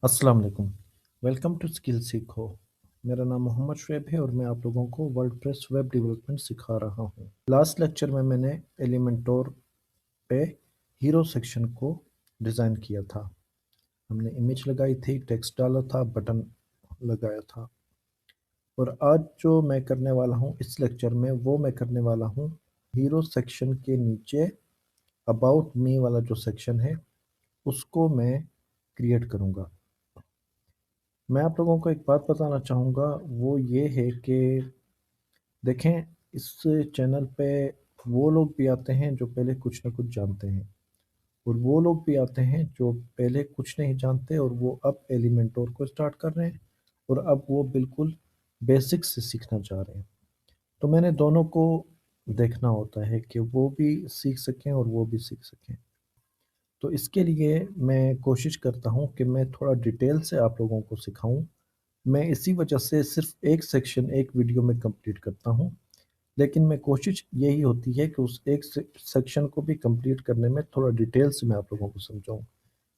अस्सलाम वालेकुम। Welcome to skill सीखो। मेरा नाम मोहम्मद शुएब है और मैं आप लोगों को वर्डप्रेस वेब डेवलपमेंट सिखा रहा हूँ। लास्ट लेक्चर में मैंने एलिमेंटोर पे हीरो सेक्शन को डिज़ाइन किया था। हमने इमेज लगाई थी, टेक्स्ट डाला था, बटन लगाया था। और आज जो मैं करने वाला हूँ इस लेक्चर में वो मैं करने वाला हूँ हीरो सेक्शन के नीचे अबाउट मी वाला जो सेक्शन है उसको मैं क्रिएट करूँगा। मैं आप लोगों को एक बात बताना चाहूँगा, वो ये है कि देखें, इस चैनल पे वो लोग भी आते हैं जो पहले कुछ ना कुछ जानते हैं, और वो लोग भी आते हैं जो पहले कुछ नहीं जानते और वो अब एलिमेंटोर को स्टार्ट कर रहे हैं, और अब वो बिल्कुल बेसिक से सीखना चाह रहे हैं। तो मैंने दोनों को देखना होता है कि वो भी सीख सकें और वो भी सीख सकें। तो इसके लिए मैं कोशिश करता हूँ कि मैं थोड़ा डिटेल से आप लोगों को सिखाऊं। मैं इसी वजह से सिर्फ एक सेक्शन एक वीडियो में कंप्लीट करता हूँ, लेकिन मैं कोशिश यही होती है कि उस एक सेक्शन को भी कंप्लीट करने में थोड़ा डिटेल से मैं आप लोगों को समझाऊँ,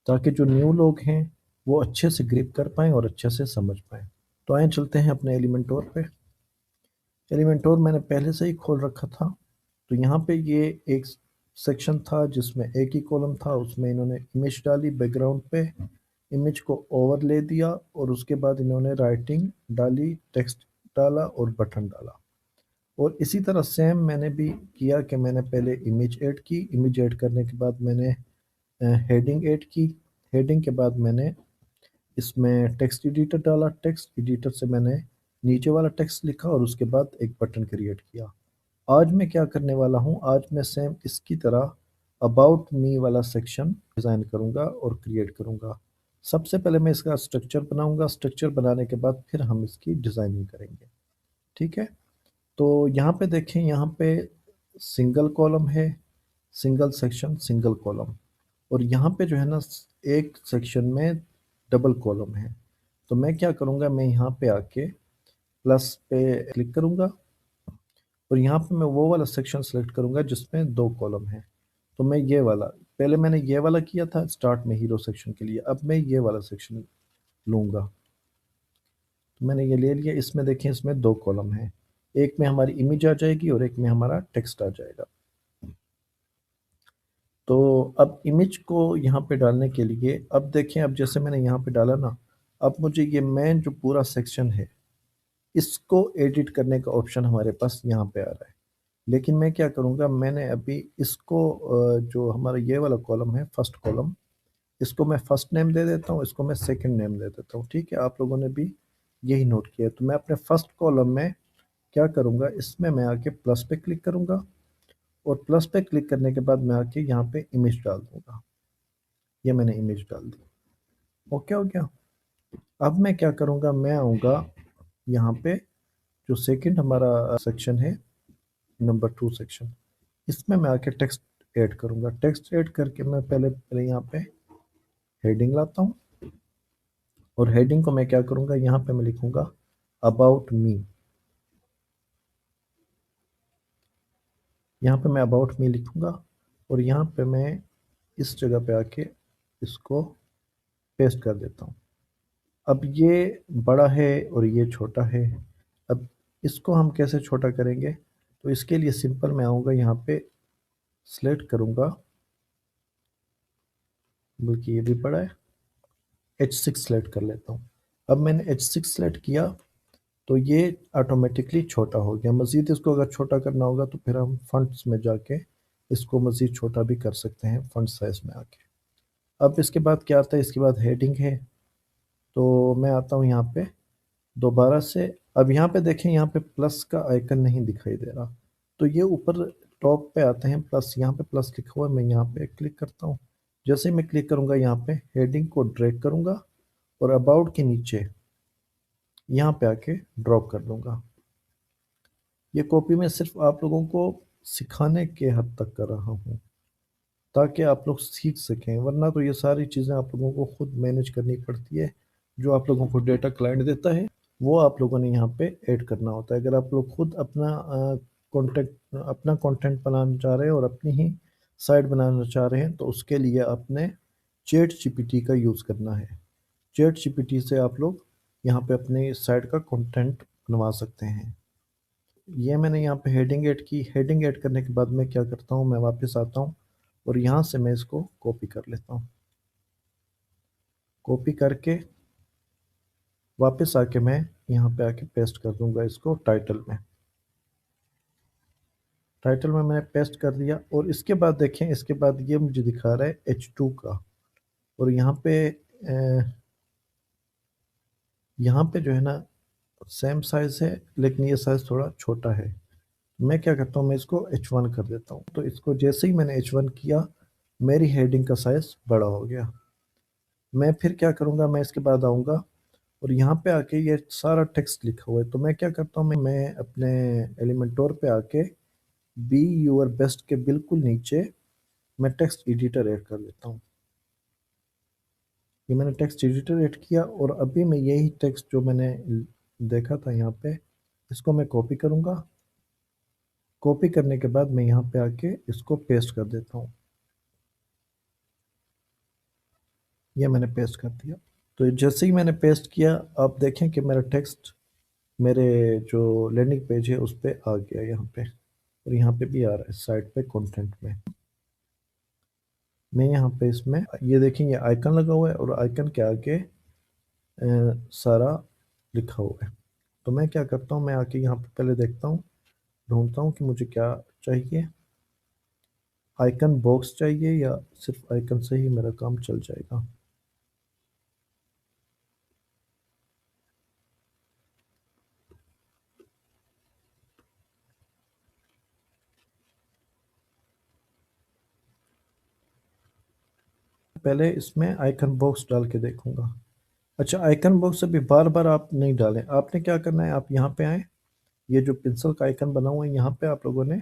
ताकि जो न्यू लोग हैं वो अच्छे से ग्रिप कर पाएँ और अच्छे से समझ पाएँ। तो आइए चलते हैं अपने एलिमेंटोर पे। एलिमेंटोर मैंने पहले से ही खोल रखा था। तो यहाँ पे ये एक सेक्शन था जिसमें एक ही कॉलम था, उसमें इन्होंने इमेज डाली बैकग्राउंड पे, इमेज को ओवरले दिया और उसके बाद इन्होंने राइटिंग डाली, टेक्स्ट डाला और बटन डाला। और इसी तरह सेम मैंने भी किया कि मैंने पहले इमेज ऐड की, इमेज ऐड करने के बाद मैंने हेडिंग ऐड की, हेडिंग के बाद मैंने इसमें टेक्स्ट एडिटर डाला, टेक्स्ट एडिटर से मैंने नीचे वाला टेक्स्ट लिखा और उसके बाद एक बटन क्रिएट किया। आज मैं क्या करने वाला हूँ, आज मैं सेम इसकी तरह अबाउट मी वाला सेक्शन डिज़ाइन करूँगा और क्रिएट करूँगा। सबसे पहले मैं इसका स्ट्रक्चर बनाऊँगा, स्ट्रक्चर बनाने के बाद फिर हम इसकी डिज़ाइनिंग करेंगे। ठीक है? तो यहाँ पे देखें, यहाँ पे सिंगल कॉलम है, सिंगल सेक्शन, सिंगल कॉलम, और यहाँ पे जो है ना एक सेक्शन में डबल कॉलम है। तो मैं क्या करूँगा, मैं यहाँ पे आके प्लस पे क्लिक करूँगा और यहाँ पे मैं वो वाला सेक्शन सेलेक्ट करूँगा जिसमें दो कॉलम है। तो मैं ये वाला, पहले मैंने ये वाला किया था स्टार्ट में हीरो सेक्शन के लिए, अब मैं ये वाला सेक्शन लूँगा। तो मैंने ये ले लिया। इसमें देखें, इसमें दो कॉलम है, एक में हमारी इमेज आ जाएगी और एक में हमारा टेक्स्ट आ जाएगा। तो अब इमेज को यहाँ पे डालने के लिए, अब देखें, अब जैसे मैंने यहाँ पे डाला ना, अब मुझे ये मेन जो पूरा सेक्शन है इसको एडिट करने का ऑप्शन हमारे पास यहाँ पे आ रहा है। लेकिन मैं क्या करूँगा, मैंने अभी इसको जो हमारा ये वाला कॉलम है फर्स्ट कॉलम, इसको मैं फर्स्ट नेम दे देता हूँ, इसको मैं सेकंड नेम दे देता हूँ। ठीक है, आप लोगों ने भी यही नोट किया है। तो मैं अपने फर्स्ट कॉलम में क्या करूँगा, इसमें मैं आके प्लस पे क्लिक करूँगा और प्लस पे क्लिक करने के बाद मैं आके यहाँ पे इमेज डाल दूँगा। ये मैंने इमेज डाल दी। ओके हो गया। अब मैं क्या करूँगा, मैं आऊँगा यहाँ पे जो सेकंड हमारा सेक्शन है, नंबर 2 सेक्शन, इसमें मैं आके टेक्स्ट ऐड करूँगा। टेक्स्ट ऐड करके मैं पहले पहले यहाँ पे हेडिंग लाता हूँ और हेडिंग को मैं क्या करूँगा, यहाँ पे मैं लिखूँगा अबाउट मी। यहाँ पे मैं अबाउट मी लिखूँगा और यहाँ पे मैं इस जगह पे आके इसको पेस्ट कर देता हूँ। अब ये बड़ा है और ये छोटा है। अब इसको हम कैसे छोटा करेंगे, तो इसके लिए सिंपल मैं आऊँगा यहाँ पे, सिलेक्ट करूँगा, बल्कि ये भी बड़ा है, H6 सेलेक्ट कर लेता हूँ। अब मैंने H6 सेलेक्ट किया तो ये ऑटोमेटिकली छोटा हो गया। मज़ीद इसको अगर छोटा करना होगा तो फिर हम फॉन्ट्स में जाके इसको मज़ीद छोटा भी कर सकते हैं फॉन्ट साइज़ में आके। अब इसके बाद क्या आता है, इसके बाद हेडिंग है। तो मैं आता हूँ यहाँ पे दोबारा से। अब यहाँ पे देखें, यहाँ पे प्लस का आइकन नहीं दिखाई दे रहा, तो ये ऊपर टॉप पे आते हैं प्लस, यहाँ पे प्लस लिखा हुआ है, मैं यहाँ पे क्लिक करता हूँ। जैसे ही मैं क्लिक करूँगा यहाँ पे हेडिंग को ड्रैग करूँगा और अबाउट के नीचे यहाँ पे आके ड्रॉप कर दूँगा। ये कॉपी मैं सिर्फ आप लोगों को सिखाने के हद तक कर रहा हूँ, ताकि आप लोग सीख सकें, वरना तो ये सारी चीज़ें आप लोगों को खुद मैनेज करनी पड़ती है। जो आप लोगों को डेटा क्लाइंट देता है वो आप लोगों ने यहाँ पे ऐड करना होता है। अगर आप लोग खुद अपना कंटेंट बनाना चाह रहे हैं और अपनी ही साइट बनाना चाह रहे हैं तो उसके लिए आपने चैट जीपीटी का यूज़ करना है। चैट जीपीटी से आप लोग यहाँ पे अपने साइट का कंटेंट बनवा सकते हैं। ये मैंने यहाँ पे हेडिंग ऐड की। हेडिंग ऐड करने के बाद मैं क्या करता हूँ, मैं वापस आता हूँ और यहाँ से मैं इसको कॉपी कर लेता हूँ। कॉपी करके वापस आके मैं यहाँ पे आके पेस्ट कर दूंगा इसको टाइटल में। टाइटल में मैंने पेस्ट कर दिया और इसके बाद देखें, इसके बाद ये मुझे दिखा रहा है H2 का, और यहाँ पे जो है ना सेम साइज है, लेकिन ये साइज थोड़ा छोटा है। मैं क्या करता हूँ, मैं इसको H1 कर देता हूँ। तो इसको जैसे ही मैंने H1 किया, मेरी हेडिंग का साइज बड़ा हो गया। मैं फिर क्या करूँगा, मैं इसके बाद आऊँगा और यहाँ पे आके ये सारा टेक्स्ट लिखा हुआ है, तो मैं क्या करता हूँ, मैं अपने एलिमेंटोर पे आके बी यूर बेस्ट के बिल्कुल नीचे मैं टेक्स्ट एडिटर ऐड कर लेता हूँ। ये मैंने टेक्स्ट एडिटर ऐड किया और अभी मैं यही टेक्स्ट जो मैंने देखा था यहाँ पे, इसको मैं कॉपी करूँगा। कॉपी करने के बाद मैं यहाँ पे आके इसको पेस्ट कर देता हूँ। ये मैंने पेस्ट कर दिया। तो जैसे ही मैंने पेस्ट किया, आप देखें कि मेरा टेक्स्ट मेरे जो लैंडिंग पेज है उस पे आ गया यहाँ पे, और यहाँ पे भी आ रहा है साइट पे कंटेंट में। मैं यहाँ पे इसमें ये देखेंगे आइकन लगा हुआ है और आइकन के आगे सारा लिखा हुआ है। तो मैं क्या करता हूँ, मैं आके यहाँ पे पहले देखता हूँ, ढूंढता हूँ कि मुझे क्या चाहिए। आइकन बॉक्स चाहिए या सिर्फ आइकन से ही मेरा काम चल जाएगा। पहले इसमें आइकन बॉक्स डाल के देखूंगा। अच्छा, आइकन बॉक्स अभी बार बार आप नहीं डालें। आपने क्या करना है, आप यहाँ पे आए, ये जो पेंसिल का आइकन बना हुआ है यहाँ पे आप लोगों ने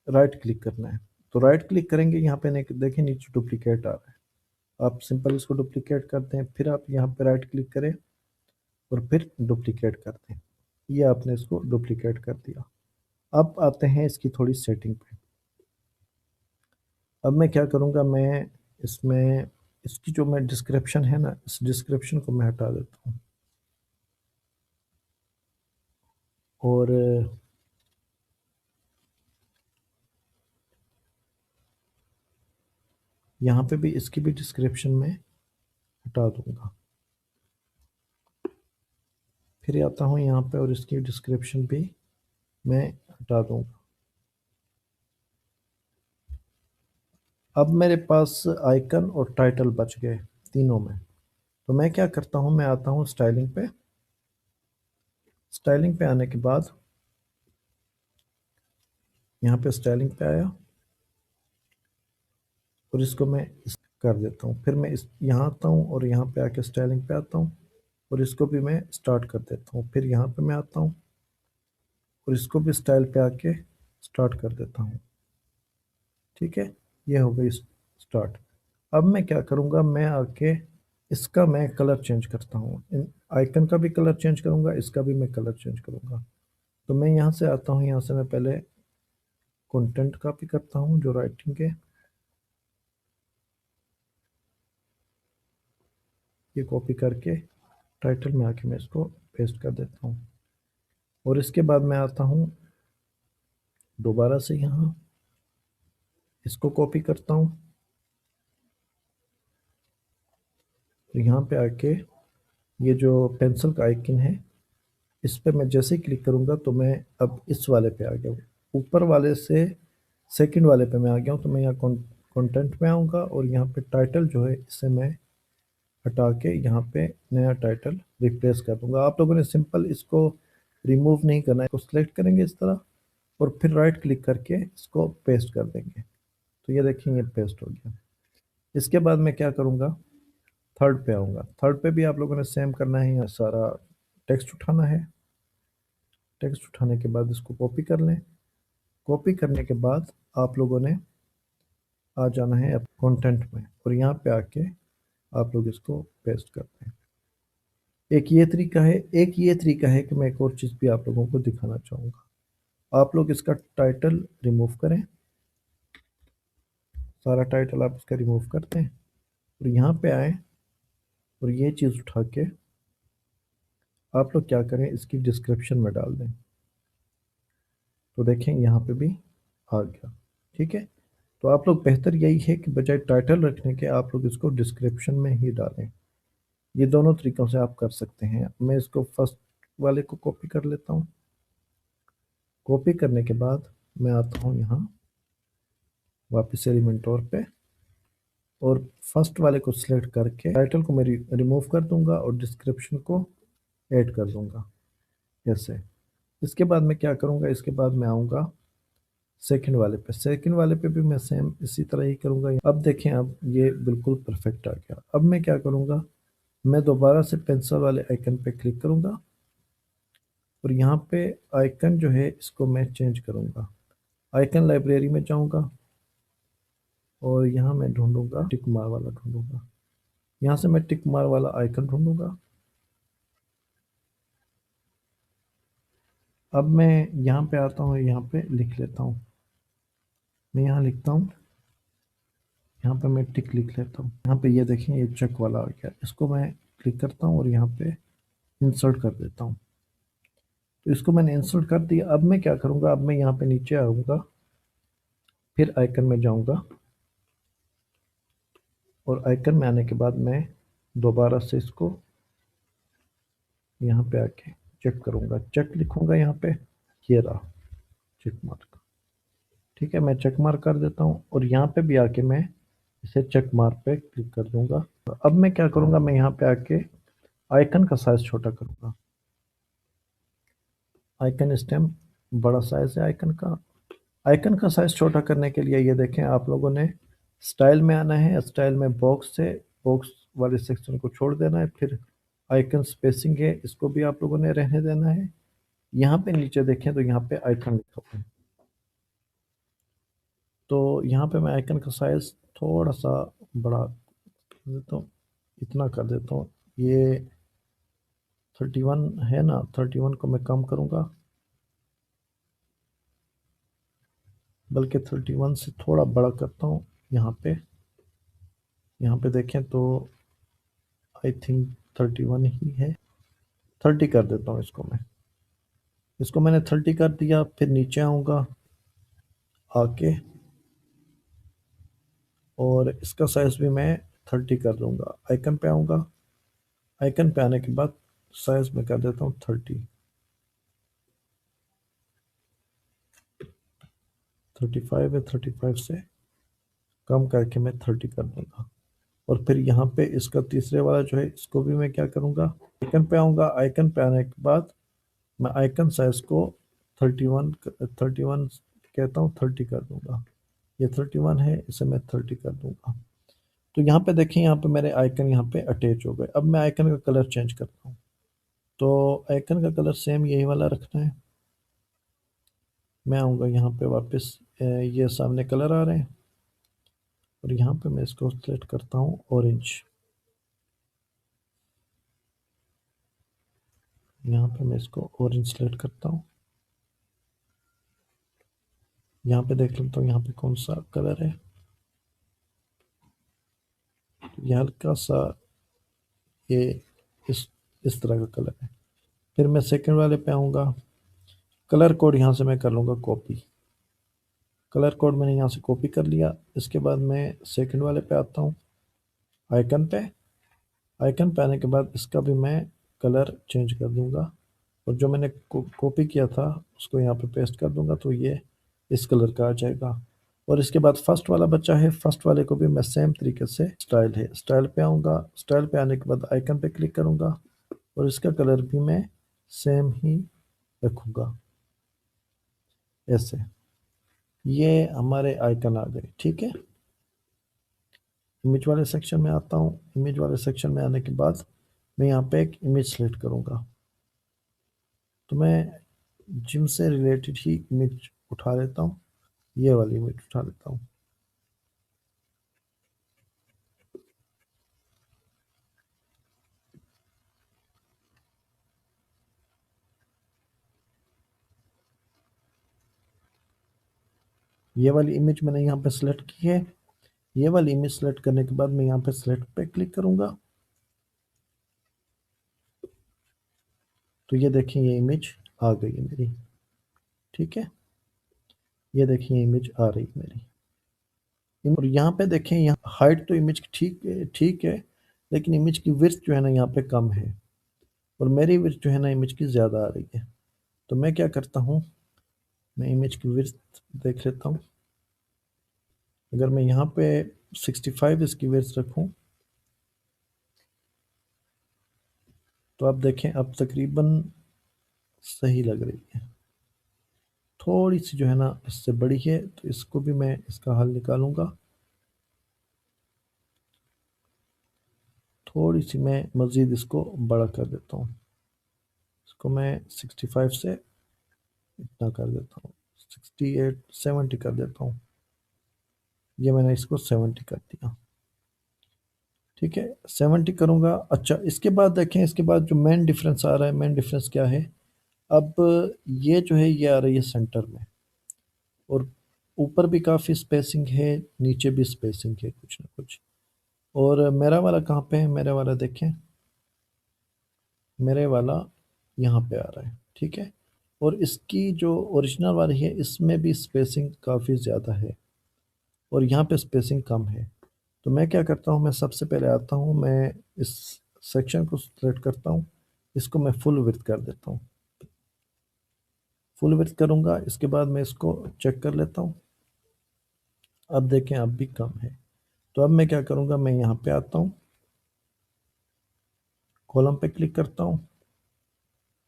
राइट क्लिक करना है। तो राइट क्लिक करेंगे, यहाँ पे देखें नीचे डुप्लीकेट आ रहा है। आप सिंपल इसको डुप्लीकेट करते हैं, फिर आप यहाँ पे राइट क्लिक करें और फिर डुप्लीकेट करते हैं। ये आपने इसको डुप्लीकेट कर दिया। अब आते हैं इसकी थोड़ी सेटिंग पे। अब मैं क्या करूँगा, मैं इसमें इसकी जो मैं डिस्क्रिप्शन है ना, इस डिस्क्रिप्शन को मैं हटा देता हूँ और यहाँ पे भी इसकी भी डिस्क्रिप्शन में हटा दूंगा। फिर आता हूँ यहाँ पे और इसकी डिस्क्रिप्शन भी मैं हटा दूंगा। अब मेरे पास आइकन और टाइटल बच गए तीनों में। तो मैं क्या करता हूँ, मैं आता हूँ स्टाइलिंग पे। स्टाइलिंग पे आने के बाद यहाँ पे स्टाइलिंग पे आया और इसको मैं कर देता हूँ। फिर मैं इस यहाँ आता हूँ और यहाँ पे आके स्टाइलिंग पे आता हूँ और इसको भी मैं स्टार्ट कर देता हूँ। फिर यहाँ पे मैं आता हूँ और इसको भी स्टाइल पे आके स्टार्ट कर देता हूँ। ठीक है, ये हो गई स्टार्ट। अब मैं क्या करूँगा, मैं आके इसका मैं कलर चेंज करता हूँ। इन आइकन का भी कलर चेंज करूँगा, इसका भी मैं कलर चेंज करूँगा। तो मैं यहाँ से आता हूँ, यहाँ से मैं पहले कंटेंट कॉपी करता हूँ जो राइटिंग के, ये कॉपी करके टाइटल में आके मैं इसको पेस्ट कर देता हूँ। और इसके बाद मैं आता हूँ दोबारा से यहाँ, इसको कॉपी करता हूँ और यहाँ पे आके ये जो पेंसिल का आइकन है, इस पे मैं जैसे ही क्लिक करूँगा तो मैं अब इस वाले पे आ गया हूँ। ऊपर वाले से सेकंड वाले पे मैं आ गया हूँ। तो मैं यहाँ कंटेंट में आऊँगा और यहाँ पे टाइटल जो है इसे मैं हटा के यहाँ पे नया टाइटल रिप्लेस कर दूंगा। आप लोगों ने सिंपल इसको रिमूव नहीं करना है, इसको सिलेक्ट करेंगे इस तरह और फिर राइट क्लिक करके इसको पेस्ट कर देंगे। तो ये देखेंगे पेस्ट हो गया। इसके बाद मैं क्या करूँगा, थर्ड पे आऊँगा। थर्ड पे भी आप लोगों ने सेम करना है, यहाँ सारा टेक्स्ट उठाना है। टेक्स्ट उठाने के बाद इसको कॉपी कर लें। कॉपी करने के बाद आप लोगों ने आ जाना है कंटेंट में और यहाँ पे आके आप लोग इसको पेस्ट करते हैं। एक ये तरीका है। एक ये तरीका है कि मैं एक और चीज़ भी आप लोगों को दिखाना चाहूँगा। आप लोग इसका टाइटल रिमूव करें, सारा टाइटल आप इसका रिमूव करते हैं और यहाँ पे आए और ये चीज़ उठा के आप लोग क्या करें, इसकी डिस्क्रिप्शन में डाल दें। तो देखें यहाँ पे भी आ गया। ठीक है, तो आप लोग बेहतर यही है कि बजाय टाइटल रखने के आप लोग इसको डिस्क्रिप्शन में ही डालें। ये दोनों तरीक़ों से आप कर सकते हैं। मैं इसको फर्स्ट वाले को कॉपी कर लेता हूँ। कॉपी करने के बाद मैं आता हूँ यहाँ वापस एलिमेंटोर पे, और फर्स्ट वाले को सिलेक्ट करके टाइटल को मैं रिमूव कर दूंगा और डिस्क्रिप्शन को ऐड कर दूंगा ऐसे। इसके बाद मैं क्या करूंगा, इसके बाद मैं आऊँगा सेकंड वाले पे। सेकंड वाले पे भी मैं सेम इसी तरह ही करूंगा। अब देखें, अब ये बिल्कुल परफेक्ट आ गया। अब मैं क्या करूंगा, मैं दोबारा से पेंसिल वाले आइकन पे क्लिक करूंगा और यहाँ पे आइकन जो है इसको मैं चेंज करूंगा। आइकन लाइब्रेरी में जाऊंगा और यहाँ मैं ढूंढूंगा टिक मार वाला ढूंढूंगा। यहाँ से मैं टिक मार वाला आइकन ढूंढूंगा। अब मैं यहाँ पे आता हूँ, यहाँ पे लिख लेता हूँ। मैं यहाँ लिखता हूँ, यहाँ पे मैं टिक लिख लेता हूँ। यहाँ पे ये देखें, ये चेक वाला आ गया। इसको मैं क्लिक करता हूँ और यहाँ पे इंसर्ट कर देता हूँ। तो इसको मैंने इंसर्ट कर दिया। अब मैं क्या करूँगा, अब मैं यहाँ पे नीचे आऊँगा, फिर आइकन में जाऊँगा और आइकन में आने के बाद मैं दोबारा से इसको यहाँ पे आके चेक करूँगा। चेक लिखूँगा यहाँ पे, ये रहा चेक मार्क। ठीक है, मैं चेक मार्क कर देता हूँ और यहाँ पे भी आके मैं इसे चेक मार्क पे क्लिक कर दूंगा। अब मैं क्या करूँगा, मैं यहाँ पे आके आइकन का साइज छोटा करूँगा। आइकन स्टेम बड़ा साइज है आइकन का। आइकन का साइज छोटा करने के लिए ये देखें, आप लोगों ने स्टाइल में आना है। स्टाइल में बॉक्स से बॉक्स वाले सेक्शन को छोड़ देना है। फिर आइकन स्पेसिंग है, इसको भी आप लोगों ने रहने देना है। यहाँ पे नीचे देखें तो यहाँ पे आइकन लिखा हुआ है, तो यहाँ पे मैं आइकन का साइज थोड़ा सा बड़ा कर देता हूँ, इतना कर देता हूँ। ये 31 है ना, 31 को मैं कम करूँगा, बल्कि 31 से थोड़ा बड़ा करता हूँ। यहाँ पे देखें तो आई थिंक 31 ही है। 30 कर देता हूँ इसको मैं। इसको मैंने 30 कर दिया। फिर नीचे आऊँगा आके और इसका साइज भी मैं 30 कर दूँगा। आइकन पे आऊँगा, आइकन पे आने के बाद साइज में कर देता हूँ 30। 35 है, 35 से कम करके मैं 30 कर दूँगा। और फिर यहाँ पे इसका तीसरे वाला जो है, इसको भी मैं क्या करूँगा, आइकन पे आऊँगा। आइकन पे आने के बाद मैं आइकन साइज को 31 कहता हूँ, 30 कर दूँगा। ये 31 है, इसे मैं 30 कर दूँगा। तो यहाँ पे देखें, यहाँ पे मेरे आइकन यहाँ पे अटैच हो गए। अब मैं आइकन का कलर चेंज करता हूँ। तो आइकन का कलर सेम यही वाला रखना है। मैं आऊँगा यहाँ पे वापस, ये सामने कलर आ रहे हैं और यहाँ पे मैं इसको सेलेक्ट करता हूँ ऑरेंज। यहाँ पे मैं इसको ऑरेंज सेलेक्ट करता हूँ। यहाँ पे देख लेता हूँ यहाँ पे कौन सा कलर है। ये हल्का सा ये इस तरह का कलर है। फिर मैं सेकंड वाले पे आऊँगा। कलर कोड यहाँ से मैं कर लूँगा कॉपी। कलर कोड मैंने यहाँ से कॉपी कर लिया। इसके बाद मैं सेकंड वाले पे आता हूँ, आइकन पे। आइकन पे आने के बाद इसका भी मैं कलर चेंज कर दूँगा और जो मैंने कॉपी किया था उसको यहाँ पे पेस्ट कर दूँगा, तो ये इस कलर का आ जाएगा। और इसके बाद फर्स्ट वाला बच्चा है, फर्स्ट वाले को भी मैं सेम तरीके से, स्टाइल है, स्टाइल पे आऊँगा। स्टाइल पे आने के बाद आइकन पे क्लिक करूँगा और इसका कलर भी मैं सेम ही रखूँगा ऐसे। ये हमारे आइकन आ गए। ठीक है, इमेज वाले सेक्शन में आता हूँ। इमेज वाले सेक्शन में आने के बाद मैं यहाँ पे एक इमेज सेलेक्ट करूँगा। तो मैं जिम से रिलेटेड ही इमेज उठा लेता हूँ, ये वाली इमेज उठा लेता हूँ। ये वाली इमेज मैंने यहाँ पे सेलेक्ट की है। ये वाली इमेज सेलेक्ट करने के बाद मैं यहाँ पे सेलेक्ट पे क्लिक करूँगा तो ये देखें ये इमेज आ गई है मेरी। ठीक है, ये देखें ये इमेज आ रही है मेरी। और यहाँ पे देखें, यहाँ हाइट तो इमेज की ठीक है, लेकिन इमेज की विड्थ जो है ना यहाँ पे कम है, और मेरी विड्थ जो है ना इमेज की ज़्यादा आ रही है। तो मैं क्या करता हूँ, मैं इमेज की विड्थ देख लेता हूँ। अगर मैं यहाँ पे 65 इसकी विड्थ रखूँ, तो आप देखें अब तकरीबन सही लग रही है। थोड़ी सी जो है ना इससे बड़ी है, तो इसको भी मैं इसका हल निकालूंगा। थोड़ी सी मैं मज़ीद इसको बड़ा कर देता हूँ। इसको मैं 65 से इतना कर देता हूँ, 68 70 कर देता हूँ। ये मैंने इसको 70 कर दिया। ठीक है, 70 करूँगा। अच्छा, इसके बाद देखें, इसके बाद जो मेन डिफरेंस आ रहा है, मेन डिफरेंस क्या है? अब ये जो है ये आ रही है सेंटर में, और ऊपर भी काफ़ी स्पेसिंग है, नीचे भी स्पेसिंग है कुछ ना कुछ। और मेरा वाला कहाँ पे है? मेरा वाला देखें, मेरे वाला यहाँ पे आ रहा है। ठीक है, और इसकी जो ओरिजिनल वाली है इसमें भी स्पेसिंग काफ़ी ज़्यादा है, और यहाँ पे स्पेसिंग कम है। तो मैं क्या करता हूँ, मैं सबसे पहले आता हूँ, मैं इस सेक्शन को सिलेक्ट करता हूँ, इसको मैं फुल विड्थ कर देता हूँ। फुल विड्थ करूँगा, इसके बाद मैं इसको चेक कर लेता हूँ। अब देखें अब भी कम है। तो अब मैं क्या करूँगा, मैं यहाँ पे आता हूँ, कॉलम पे क्लिक करता हूँ,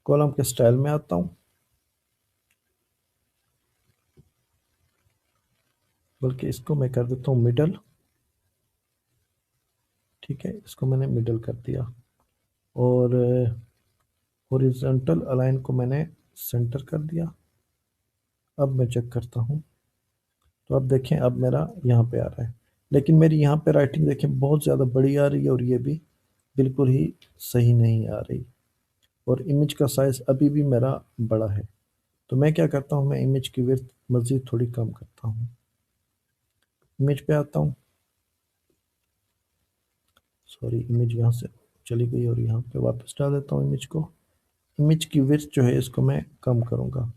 कॉलम के स्टाइल में आता हूँ, बल्कि इसको मैं कर देता हूँ मिडल। ठीक है, इसको मैंने मिडल कर दिया, और हॉरिजॉन्टल अलाइन को मैंने सेंटर कर दिया। अब मैं चेक करता हूँ, तो अब देखें अब मेरा यहाँ पे आ रहा है, लेकिन मेरी यहाँ पे राइटिंग देखें बहुत ज़्यादा बड़ी आ रही है, और ये भी बिल्कुल ही सही नहीं आ रही, और इमेज का साइज़ अभी भी मेरा बड़ा है। तो मैं क्या करता हूँ, मैं इमेज की विड्थ मज़ीद थोड़ी कम करता हूँ। इमेज पे आता हूँ, सॉरी इमेज यहाँ से चली गई, और यहाँ पे वापस डाल देता हूँ इमेज को। इमेज की विड्थ जो है इसको मैं कम करूँगा,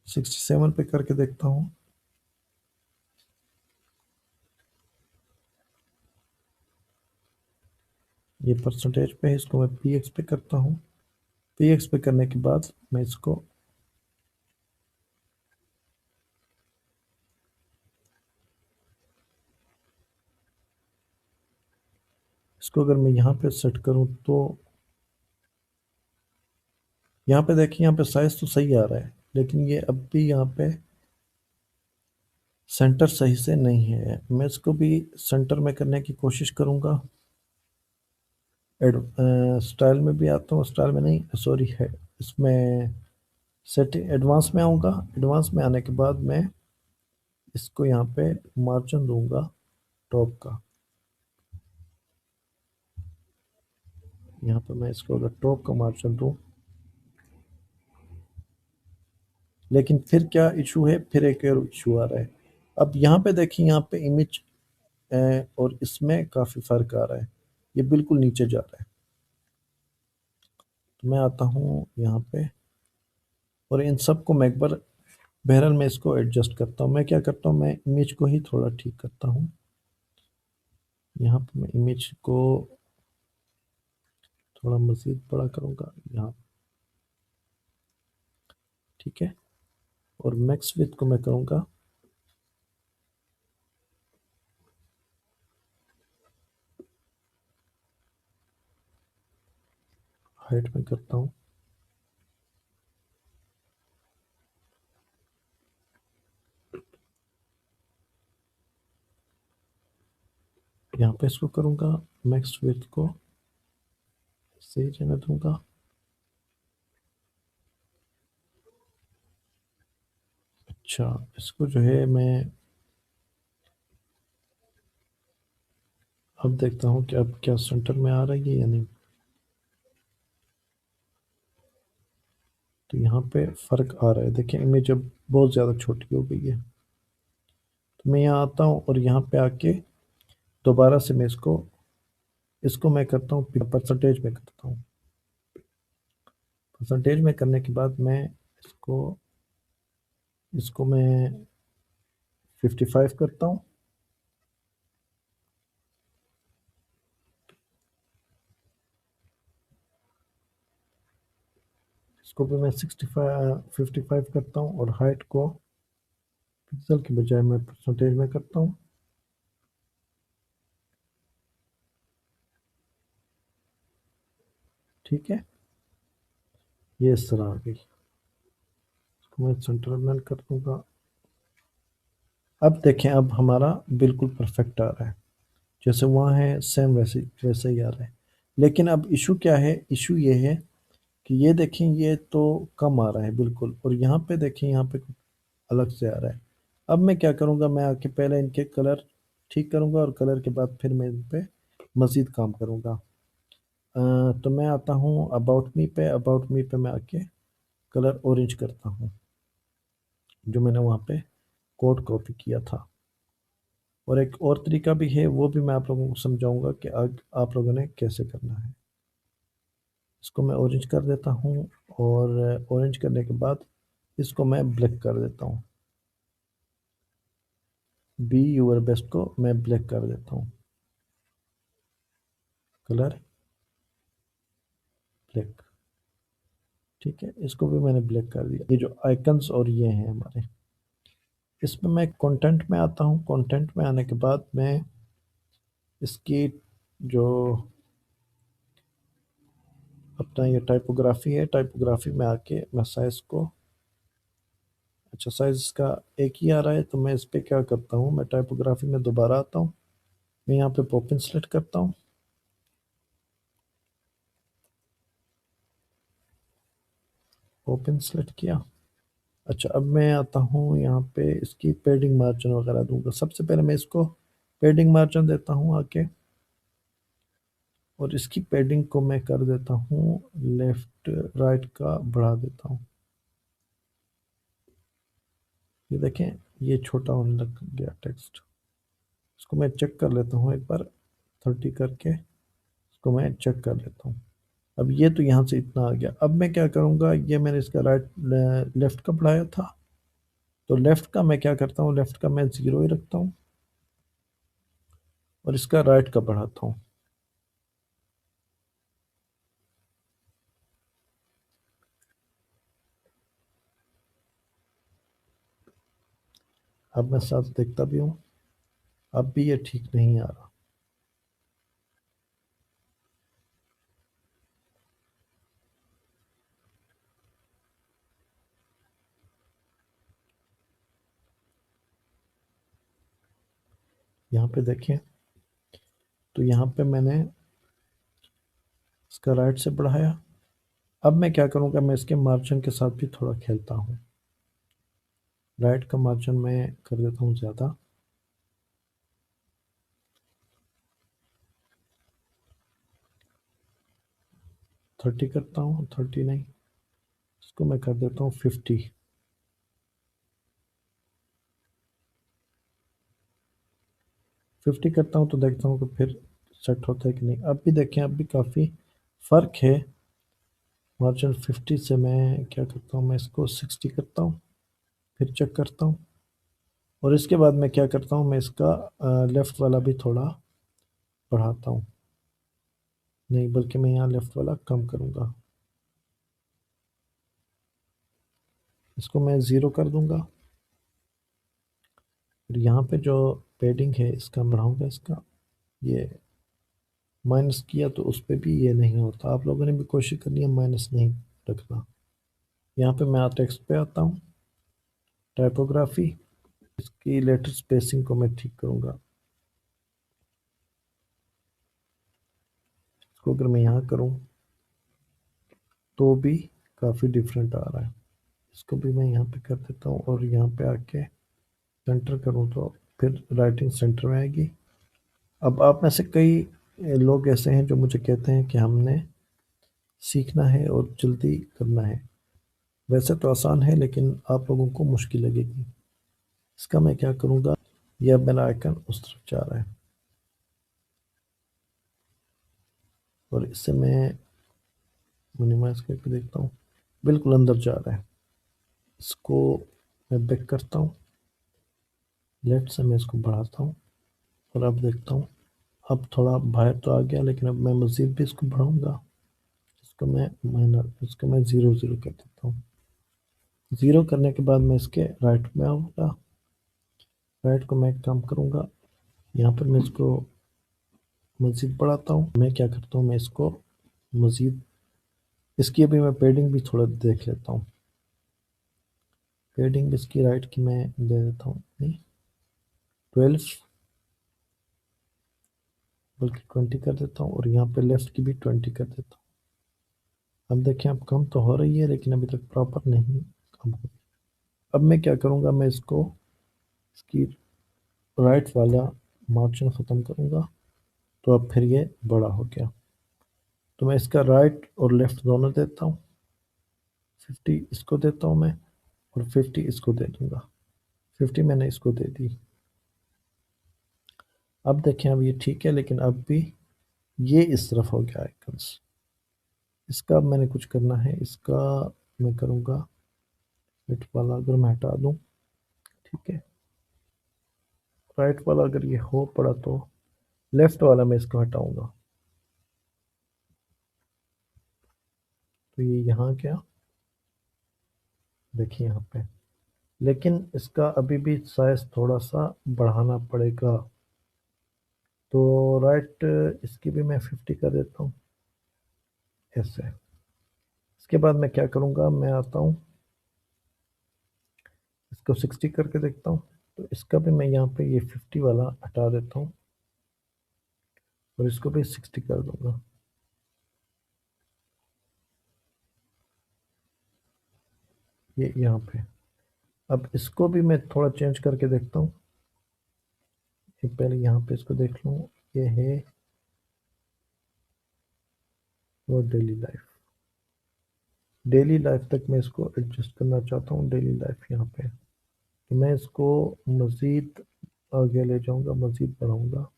67 पे करके देखता हूँ। ये परसेंटेज पे है, इसको मैं px पे करता हूँ। px पे करने के बाद मैं इसको अगर मैं यहाँ पे सेट करूँ, तो यहाँ पे देखिए, यहाँ पे साइज तो सही आ रहा है, लेकिन ये अब भी यहाँ पे सेंटर सही से नहीं है। मैं इसको भी सेंटर में करने की कोशिश करूँगा। स्टाइल में भी आता हूँ, स्टाइल में नहीं, सॉरी है इसमें, सेटिंग एडवांस में आऊँगा। एडवांस में आने के बाद मैं इसको यहाँ पे मार्जिन दूंगा टॉप का। यहाँ पे मैं इसको अगर टॉप का मार्जिन दूँ, लेकिन फिर क्या इशू है, फिर एक और इशू आ रहा है। अब यहाँ पे देखिए, यहाँ पे इमेज और इसमें काफ़ी फ़र्क आ रहा है, ये बिल्कुल नीचे जा रहा है। तो मैं आता हूँ यहाँ पे, और इन सब को मैं एक बार बहरहाल मैं इसको एडजस्ट करता हूँ। मैं क्या करता हूँ, मैं इमेज को ही थोड़ा ठीक करता हूँ। यहाँ पे मैं इमेज को थोड़ा मज़ीद बड़ा करूँगा यहाँ। ठीक है, और मैक्स विड्थ को मैं करूँगा, हाइट में करता हूँ। यहाँ पे इसको करूँगा, मैक्स विड्थ को सही रहने दूंगा। अच्छा, इसको जो है मैं अब देखता हूँ कि अब क्या सेंटर में आ रही है या नहीं। तो यहाँ पे फ़र्क आ रहा है, देखिए इमेज अब बहुत ज़्यादा छोटी हो गई है। तो मैं यहाँ आता हूँ, और यहाँ पे आके दोबारा से मैं इसको इसको मैं करता हूँ परसेंटेज में करता हूँ। परसेंटेज में करने के बाद मैं इसको इसको मैं 55 करता हूँ। इसको भी मैं 55 करता हूँ और हाइट को पिक्सल की बजाय मैं परसेंटेज में करता हूँ। ठीक है, ये इस तरह आ गई। इसको मैं सेंटर अलाइन कर दूंगा। अब देखें, अब हमारा बिल्कुल परफेक्ट आ रहा है, जैसे वहाँ है सेम वैसे वैसे ही आ रहा है। लेकिन अब इशू क्या है? इशू ये है कि ये देखें, ये तो कम आ रहा है बिल्कुल, और यहाँ पे देखें, यहाँ पे कुछ अलग से आ रहा है। अब मैं क्या करूँगा, मैं आके पहले इनके कलर ठीक करूँगा और कलर के बाद फिर मैं इन पे मज़ीद काम करूँगा। तो मैं आता हूँ अबाउट मी पे। अबाउट मी पे मैं आके कलर ऑरेंज करता हूँ, जो मैंने वहाँ पे कोड कॉपी किया था। और एक और तरीका भी है, वो भी मैं आप लोगों को समझाऊंगा कि आप लोगों ने कैसे करना है। इसको मैं ऑरेंज कर देता हूँ, और ऑरेंज करने के बाद इसको मैं ब्लैक कर देता हूँ। बी यूर बेस्ट को मैं ब्लैक कर देता हूँ, कलर ब्लैक। ठीक है, इसको भी मैंने ब्लैक कर दिया। ये जो आइकन्स और ये हैं हमारे, इसमें मैं कंटेंट में आता हूँ। कंटेंट में आने के बाद मैं इसकी जो अपना ये टाइपोग्राफी है, टाइपोग्राफी में आके मैं साइज को, अच्छा साइज इसका एक ही आ रहा है, तो मैं इस पे क्या करता हूँ, मैं टाइपोग्राफी में दोबारा आता हूँ। मैं यहाँ पे पॉपिन सेलेक्ट करता हूँ। पॉपिन सेलेक्ट किया। अच्छा, अब मैं आता हूँ यहाँ पे इसकी पेडिंग मार्जिन वगैरह दूंगा। सबसे पहले मैं इसको पेडिंग मार्जिन देता हूँ आके, और इसकी पेडिंग को मैं कर देता हूँ लेफ्ट राइट का बढ़ा देता हूँ। ये देखें, ये छोटा होने लग गया टेक्स्ट। इसको मैं चेक कर लेता हूँ एक बार, 30 करके इसको मैं चेक कर लेता हूँ। अब ये तो यहाँ से इतना आ गया। अब मैं क्या करूँगा, ये मैंने इसका राइट लेफ्ट का बढ़ाया था, तो लेफ्ट का मैं क्या करता हूँ, लेफ्ट का मैं 0 ही रखता हूँ, और इसका राइट का बढ़ाता हूँ। अब मैं साथ देखता भी हूँ, अब भी ये ठीक नहीं आ रहा। यहाँ पे देखें, तो यहाँ पे मैंने इसका राइट से बढ़ाया। अब मैं क्या करूँगा, मैं इसके मार्जिन के साथ भी थोड़ा खेलता हूँ। राइट का मार्जिन मैं कर देता हूँ ज़्यादा। थर्टी करता हूँ, 30 नहीं, इसको मैं कर देता हूँ 50। 50 करता हूँ तो देखता हूँ कि फिर सेट होता है कि नहीं। अब भी देखें, अब भी काफ़ी फ़र्क है। मार्जिन 50 से मैं क्या करता हूँ, मैं इसको 60 करता हूँ, फिर चेक करता हूँ। और इसके बाद मैं क्या करता हूँ, मैं इसका लेफ़्ट वाला भी थोड़ा बढ़ाता हूँ। नहीं, बल्कि मैं यहाँ लेफ़्ट वाला कम करूँगा। इसको मैं 0 कर दूँगा। फिर यहाँ पे जो पेडिंग है इसका बढ़ाऊँगा। इसका ये माइनस किया तो उस पर भी ये नहीं होता। आप लोगों ने भी कोशिश करनी है माइनस नहीं रखना। यहाँ पे मैं टेक्स्ट पे आता हूँ, टाइपोग्राफी, इसकी लेटर स्पेसिंग को मैं ठीक करूँगा। इसको अगर मैं यहाँ करूँ तो भी काफ़ी डिफरेंट आ रहा है। इसको भी मैं यहाँ पे कर देता हूँ, और यहाँ पे आके सेंटर करूँ तो फिर राइटिंग सेंटर में आएगी। अब आप में से कई लोग ऐसे हैं जो मुझे कहते हैं कि हमने सीखना है और जल्दी करना है। वैसे तो आसान है, लेकिन आप लोगों को मुश्किल लगेगी। इसका मैं क्या करूँगा, यह मेरा आइकन उस तरफ जा रहा है। और इससे मैं मिनिमाइज करके देखता हूँ, बिल्कुल अंदर जा रहा है। इसको मैं बैक करता हूँ, लेफ्ट से मैं इसको बढ़ाता हूँ और अब देखता हूँ। अब थोड़ा बाहर तो आ गया, लेकिन अब मैं मज़ीद भी इसको बढ़ाऊँगा। इसको मैं ज़ीरो ज़ीरो कर देता हूँ। ज़ीरो करने के बाद मैं इसके राइट में आऊँगा। राइट को मैं एक काम करूँगा, यहाँ पर मैं इसको मज़ीद बढ़ाता हूँ। मैं क्या करता हूँ, मैं इसको मज़ीद, इसकी अभी मैं पेडिंग भी थोड़ा देख लेता हूँ। पेडिंग इसकी राइट की मैं दे देता हूँ, नहीं 12, बल्कि 20 कर देता हूँ, और यहाँ पे लेफ्ट की भी 20 कर देता हूँ। अब देखें, अब कम तो हो रही है, लेकिन अभी तक प्रॉपर नहीं कम हो रही। अब मैं क्या करूँगा, मैं इसको, इसकी राइट वाला मार्जिन ख़त्म करूँगा, तो अब फिर ये बड़ा हो गया। तो मैं इसका राइट और लेफ्ट दोनों देता हूँ। 50 इसको देता हूँ मैं, और 50 इसको दे दूँगा। 50 मैंने इसको दे दी। अब देखें, अब ये ठीक है, लेकिन अब भी ये इस तरफ हो गया आइकन्स। इसका अब मैंने कुछ करना है। इसका मैं करूँगा, राइट वाला अगर मैं हटा दूँ, ठीक है, राइट वाला अगर ये हो पड़ा, तो लेफ्ट वाला मैं इसको हटाऊँगा। तो ये यहाँ गया, देखिए यहाँ पे। लेकिन इसका अभी भी साइज थोड़ा सा बढ़ाना पड़ेगा। तो राइट, इसकी भी मैं 50 कर देता हूँ ऐसे। इसके बाद मैं क्या करूँगा, मैं आता हूँ, इसको 60 करके देखता हूँ। तो इसका भी मैं यहाँ पे ये 50 वाला हटा देता हूँ, और इसको भी 60 कर दूंगा। ये यहाँ पे। अब इसको भी मैं थोड़ा चेंज करके देखता हूँ। ये पहले यहाँ पे इसको देख लूँ। ये है वो डेली लाइफ। डेली लाइफ तक मैं इसको एडजस्ट करना चाहता हूँ। डेली लाइफ यहाँ पे, तो मैं इसको मज़ीद आगे ले जाऊँगा, मज़ीद बढ़ाऊँगा।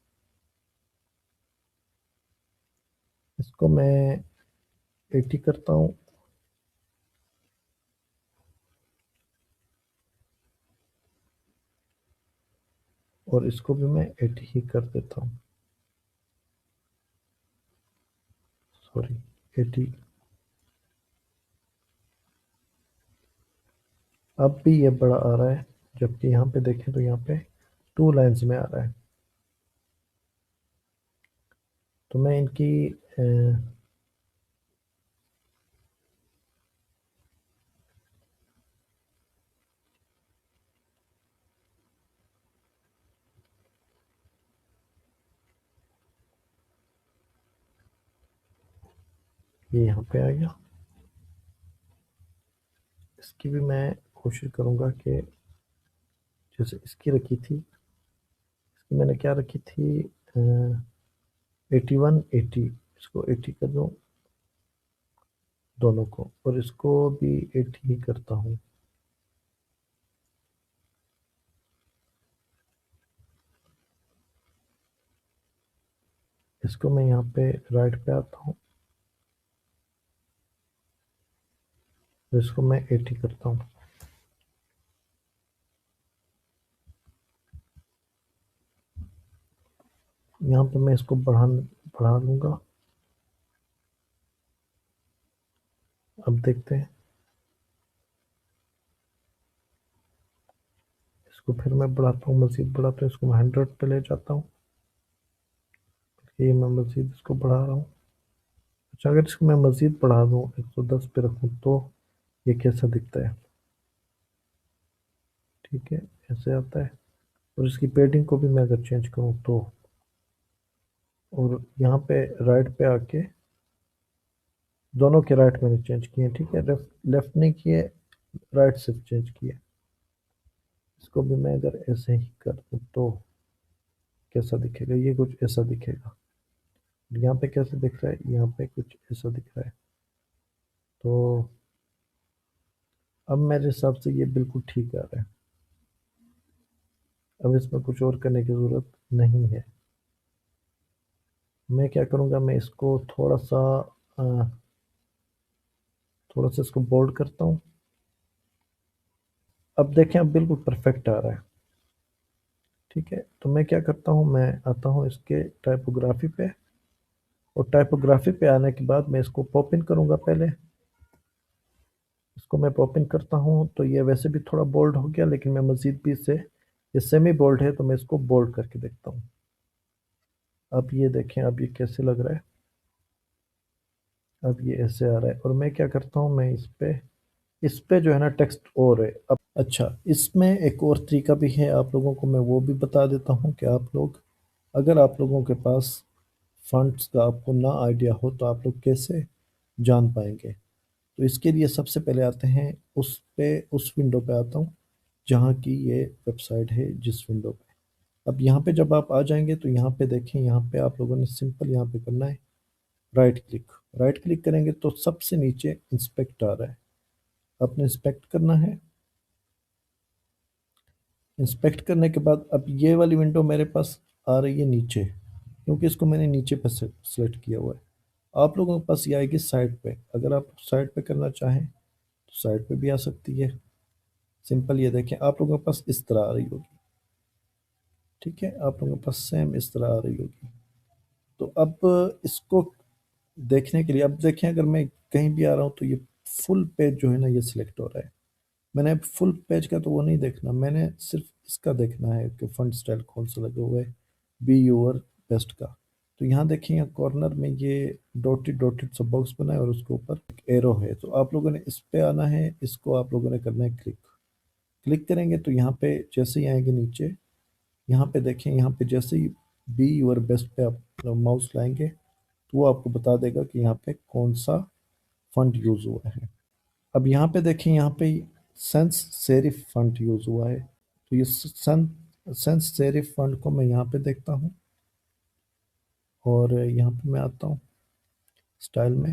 इसको मैं 80 करता हूँ, और इसको भी मैं 80 ही कर देता हूँ। सॉरी, 80। अब भी ये बड़ा आ रहा है, जबकि यहाँ पे देखें तो यहाँ पे 2 लाइन्स में आ रहा है। तो मैं इनकी ये यहाँ पे आ गया। इसकी भी मैं कोशिश करूँगा कि जैसे इसकी रखी थी, इसकी मैंने क्या रखी थी, 81 80, इसको 80 कर दूँ दोनों को, और इसको भी 80 ही करता हूँ। इसको मैं यहाँ पे राइट पे आता हूँ, और इसको मैं 80 करता हूँ। यहाँ पे मैं इसको बढ़ा लूँगा। अब देखते हैं, इसको फिर मैं बढ़ाता हूँ, मज़ीद बढ़ाता हूँ, इसको मैं 100 पे ले जाता हूँ। ये मैं मज़ीद इसको बढ़ा रहा हूँ। अच्छा, अगर इसको मैं मज़ीद बढ़ा दूँ, 110 पे रखूँ, तो ये कैसा दिखता है? ठीक है, ऐसे आता है। और इसकी पेडिंग को भी मैं अगर चेंज करूँ तो, और यहाँ पे राइट पे आके दोनों के राइट मैंने चेंज किए, ठीक है, लेफ्ट लेफ्ट नहीं किए, राइट सिर्फ चेंज किए। इसको भी मैं अगर ऐसे ही कर दूँ तो कैसा दिखेगा? ये कुछ ऐसा दिखेगा। यहाँ पे कैसे दिख रहा है? यहाँ पे कुछ ऐसा दिख रहा है। तो अब मेरे हिसाब से ये बिल्कुल ठीक आ रहा है। अब इसमें कुछ और करने की ज़रूरत नहीं है। मैं क्या करूँगा, मैं इसको थोड़ा सा इसको बोल्ड करता हूँ। अब देखें, अब बिल्कुल परफेक्ट आ रहा है। ठीक है, तो मैं क्या करता हूँ, मैं आता हूँ इसके टाइपोग्राफी पे, और टाइपोग्राफी पे आने के बाद मैं इसको पॉप इन करूँगा पहले। इसको मैं पॉप इन करता हूँ तो ये वैसे भी थोड़ा बोल्ड हो गया, लेकिन मैं मज़ीद भी इसे, ये सेमी बोल्ड है तो मैं इसको बोल्ड करके देखता हूँ। अब ये देखें, अब ये कैसे लग रहा है। अब ये ऐसे आ रहा है, और मैं क्या करता हूँ, मैं इस पे जो है ना टेक्स्ट और है अब। अच्छा, इसमें एक और तरीका भी है, आप लोगों को मैं वो भी बता देता हूँ कि आप लोग, अगर आप लोगों के पास फंड्स का आपको ना आइडिया हो तो आप लोग कैसे जान पाएंगे। तो इसके लिए सबसे पहले आते हैं उस विंडो पे आता हूँ जहाँ की ये वेबसाइट है, जिस विंडो पे। अब यहाँ पे जब आप आ जाएंगे तो यहाँ पे देखें, यहाँ पे आप लोगों ने सिंपल यहाँ पे करना है राइट क्लिक। राइट क्लिक करेंगे तो सबसे नीचे इंस्पेक्ट आ रहा है, आपने इंस्पेक्ट करना है। इंस्पेक्ट करने के बाद अब ये वाली विंडो मेरे पास आ रही है नीचे, क्योंकि इसको मैंने नीचे पे सेलेक्ट किया हुआ है। आप लोगों के पास ये आएगी साइड पे, अगर आप साइड पे करना चाहें तो साइड पे भी आ सकती है। सिंपल, ये देखें आप लोगों के पास इस तरह आ रही होगी। ठीक है, आप लोगों के पास सेम इस तरह आ रही होगी। तो अब इसको देखने के लिए, अब देखें अगर मैं कहीं भी आ रहा हूँ तो ये फुल पेज जो है ना ये सिलेक्ट हो रहा है। मैंने अब फुल पेज का तो वो नहीं देखना, मैंने सिर्फ इसका देखना है कि फंड स्टाइल कौन सा लगे हुए है, बी योर बेस्ट का। तो यहाँ देखें, यहाँ कॉर्नर में ये डॉटेड डॉटेड सा बॉक्स बना है और उसके ऊपर एक एरो है, तो आप लोगों ने इस पे आना है, इसको आप लोगों ने करना है क्लिक। क्लिक करेंगे तो यहाँ पे जैसे ही आएंगे नीचे, यहाँ पे देखें, यहाँ पे जैसे ही बी योर बेस्ट पे आप माउस लाएंगे तो वो आपको बता देगा कि यहाँ पे कौन सा फंड यूज हुआ है। अब यहाँ पे देखें, यहाँ पे सेंस सेरिफ फंड यूज हुआ है, तो ये सेंस सेरिफ फंड को मैं यहाँ पे देखता हूँ, और यहाँ पे मैं आता हूँ स्टाइल में,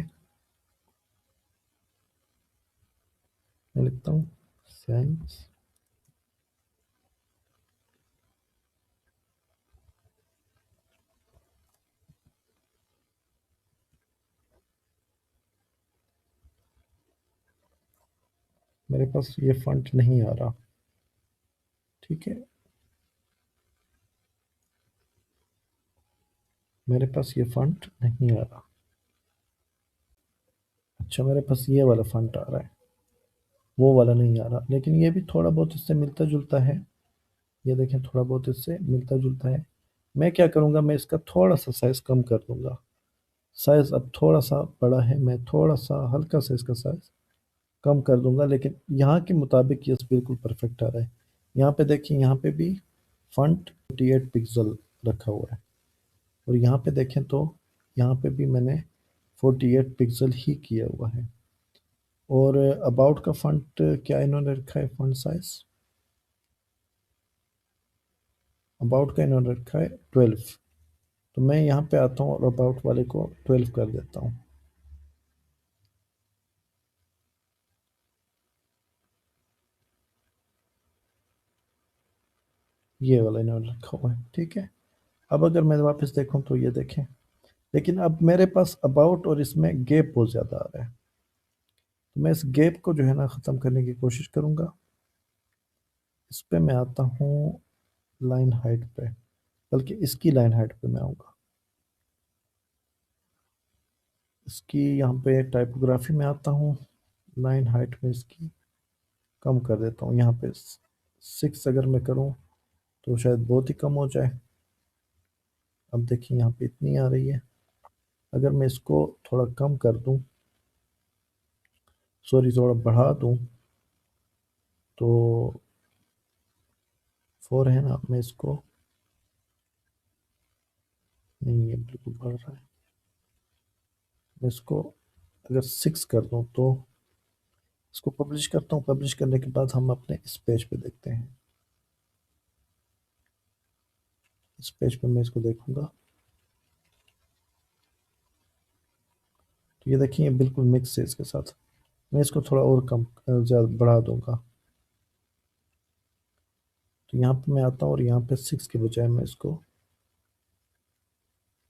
मैं लिखता हूँ सेंस। मेरे पास ये फंड नहीं आ रहा। ठीक है, मेरे पास ये फंड नहीं आ रहा। अच्छा, मेरे पास ये वाला फंड आ रहा है, वो वाला नहीं आ रहा, लेकिन ये भी थोड़ा बहुत इससे मिलता जुलता है। ये देखें, थोड़ा बहुत इससे मिलता जुलता है। मैं क्या करूँगा, मैं इसका थोड़ा सा साइज कम कर दूंगा। साइज अब थोड़ा सा बड़ा है, मैं थोड़ा सा हल्का सा इसका साइज कम कर दूंगा, लेकिन यहाँ के मुताबिक ये बिल्कुल परफेक्ट आ रहा है। यहाँ पे देखिए, यहाँ पे भी फंट 48 पिक्सल रखा हुआ है, और यहाँ पे देखें तो यहाँ पे भी मैंने 48 पिक्सल ही किया हुआ है। और अबाउट का फंट क्या इन्होंने रखा है, फंट साइज अबाउट का इन्होंने रखा है 12। तो मैं यहाँ पे आता हूँ और अबाउट वाले को 12 कर देता हूँ। ये वाला इन्होंने रखा हुआ है। ठीक है, अब अगर मैं वापस देखूँ तो ये देखें, लेकिन अब मेरे पास अबाउट और इसमें गैप बहुत ज़्यादा आ रहा है, तो मैं इस गैप को जो है ना ख़त्म करने की कोशिश करूँगा। इस पे मैं आता हूँ लाइन हाइट पे, बल्कि इसकी लाइन हाइट पे मैं आऊँगा। इसकी यहाँ पे टाइपोग्राफी में आता हूँ, लाइन हाइट में इसकी कम कर देता हूँ। यहाँ पे 6 अगर मैं करूँ तो शायद बहुत ही कम हो जाए। अब देखिए, यहाँ पे इतनी आ रही है, अगर मैं इसको थोड़ा कम कर दूँ, सॉरी थोड़ा बढ़ा दूँ, तो 4 है ना, मैं इसको, नहीं ये बिल्कुल बढ़ रहा है, मैं इसको अगर 6 कर दूँ तो इसको पब्लिश करता हूँ। पब्लिश करने के बाद हम अपने इस पेज पे देखते हैं। इस पेज पे मैं इसको देखूंगा, तो ये देखिए, ये बिल्कुल मिक्स है इसके साथ। मैं इसको थोड़ा और कम ज़्यादा बढ़ा दूंगा, तो यहाँ पे मैं आता हूँ और यहाँ पे 6 के बजाय मैं इसको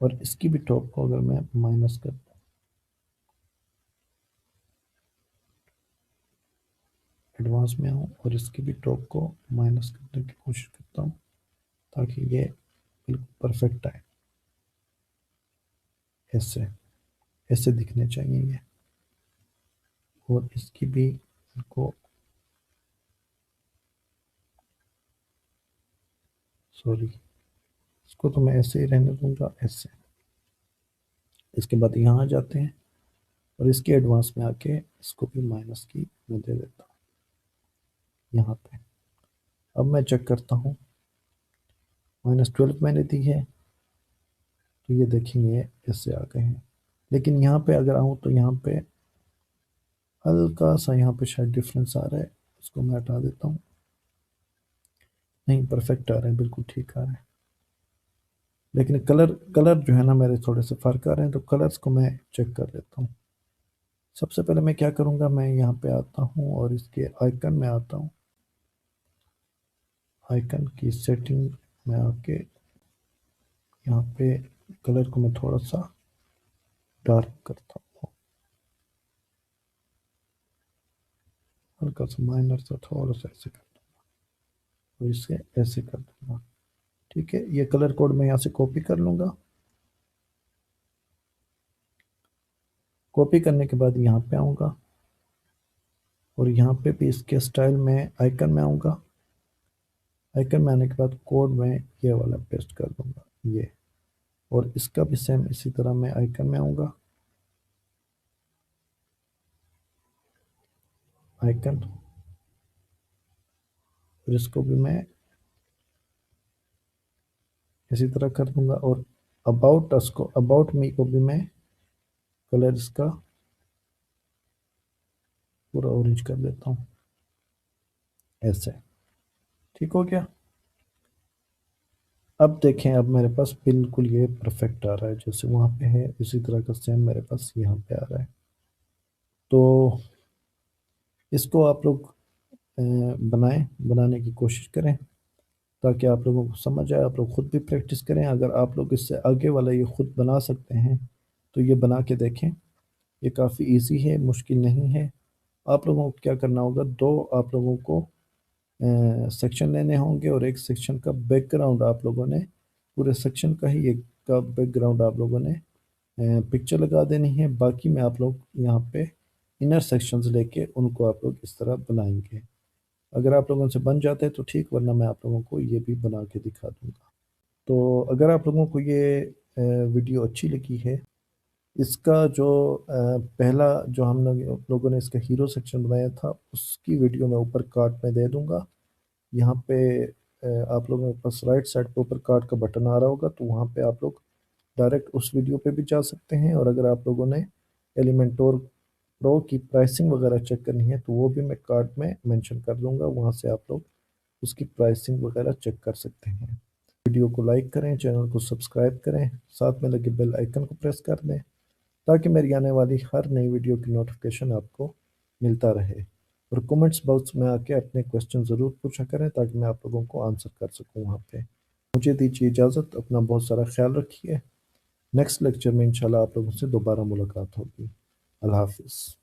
और इसकी भी टॉप को अगर मैं माइनस कर दूँ, एडवांस में आऊँ और इसकी भी टॉप को माइनस करने की कोशिश करता हूँ ताकि ये बिल्कुल परफेक्ट आए। ऐसे ऐसे दिखने चाहिए ये। और इसकी भी इनको, सॉरी, इसको तो मैं ऐसे ही रहने दूंगा, ऐसे। इसके बाद यहाँ आ जाते हैं और इसके एडवांस में आके इसको भी माइनस की मैं दे देता हूँ यहाँ पे। अब मैं चेक करता हूँ, -12 मैंने दी है, तो ये देखेंगे ऐसे आ गए हैं। लेकिन यहाँ पे अगर आऊँ तो यहाँ पे हल्का सा यहाँ पे शायद डिफरेंस आ रहा है, उसको मैं हटा देता हूँ। नहीं, परफेक्ट आ रहे हैं, बिल्कुल ठीक आ रहे हैं। लेकिन कलर कलर जो है ना मेरे थोड़े से फ़र्क आ रहे हैं, तो कलर्स को मैं चेक कर लेता हूँ। सबसे पहले मैं क्या करूँगा, मैं यहाँ पे आता हूँ और इसके आइकन में आता हूँ। आइकन की सेटिंग में आके यहाँ पे कलर को मैं थोड़ा सा डार्क करता हूँ, हल्का सा माइनर सा थोड़ा सा ऐसे कर दूँगा और इसे ऐसे कर दूँगा। ठीक है, ये कलर कोड मैं यहाँ से कॉपी कर लूँगा। कॉपी करने के बाद यहाँ पे आऊँगा और यहाँ पे भी इसके स्टाइल में आइकन में आऊँगा। आइकन में आने के बाद कोड में ये वाला पेस्ट कर दूँगा, ये। और इसका भी सेम इसी तरह मैं आइकन में आऊँगा, आइकन, और इसको भी मैं इसी तरह कर दूँगा। और अबाउट अस को, अबाउट मी को भी मैं कलर इसका पूरा ऑरेंज कर देता हूँ, ऐसे। ठीक हो गया। अब देखें, अब मेरे पास बिल्कुल ये परफेक्ट आ रहा है, जैसे वहाँ पे है इसी तरह का सेम मेरे पास यहाँ पे आ रहा है। तो इसको आप लोग बनाने की कोशिश करें ताकि आप लोगों को समझ आए, आप लोग खुद भी प्रैक्टिस करें। अगर आप लोग इससे आगे वाला ये खुद बना सकते हैं तो ये बना के देखें। ये काफ़ी इजी है, मुश्किल नहीं है। आप लोगों को क्या करना होगा, दो आप लोगों को सेक्शन लेने होंगे और एक सेक्शन का बैकग्राउंड आप लोगों ने, पूरे सेक्शन का ही एक का बैकग्राउंड आप लोगों ने पिक्चर लगा देनी है। बाकी में आप लोग यहाँ पे इनर सेक्शंस लेके उनको आप लोग इस तरह बनाएंगे। अगर आप लोगों से बन जाते हैं तो ठीक, वरना मैं आप लोगों को ये भी बना के दिखा दूंगा। तो अगर आप लोगों को ये वीडियो अच्छी लगी है, इसका जो पहला जो हम लोगों ने इसका हीरो सेक्शन बनाया था, उसकी वीडियो मैं ऊपर कार्ड में दे दूंगा। यहाँ पे आप लोगों के पास राइट साइड पे ऊपर कार्ड का बटन आ रहा होगा, तो वहाँ पे आप लोग डायरेक्ट उस वीडियो पे भी जा सकते हैं। और अगर आप लोगों ने एलिमेंटोर प्रो की प्राइसिंग वगैरह चेक करनी है तो वो भी मैं कार्ड में मेंशन कर दूंगा, वहाँ से आप लोग उसकी प्राइसिंग वगैरह चेक कर सकते हैं। वीडियो को लाइक करें, चैनल को सब्सक्राइब करें, साथ में लगे बेल आइकन को प्रेस कर दें ताकि मेरी आने वाली हर नई वीडियो की नोटिफिकेशन आपको मिलता रहे। और कमेंट्स बॉक्स में आके अपने क्वेश्चन ज़रूर पूछा करें ताकि मैं आप लोगों को आंसर कर सकूं वहाँ पे। मुझे दीजिए इजाज़त, अपना बहुत सारा ख्याल रखिए। नेक्स्ट लेक्चर में इंशाल्लाह आप लोगों से दोबारा मुलाकात होगी। अल्लाह हाफिज़।